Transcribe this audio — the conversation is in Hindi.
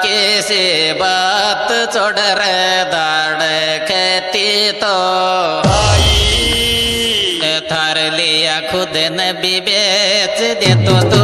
किसी बात छोड़ रे दाड़ खेती तो थार लिया खुद न भी बेच दे तो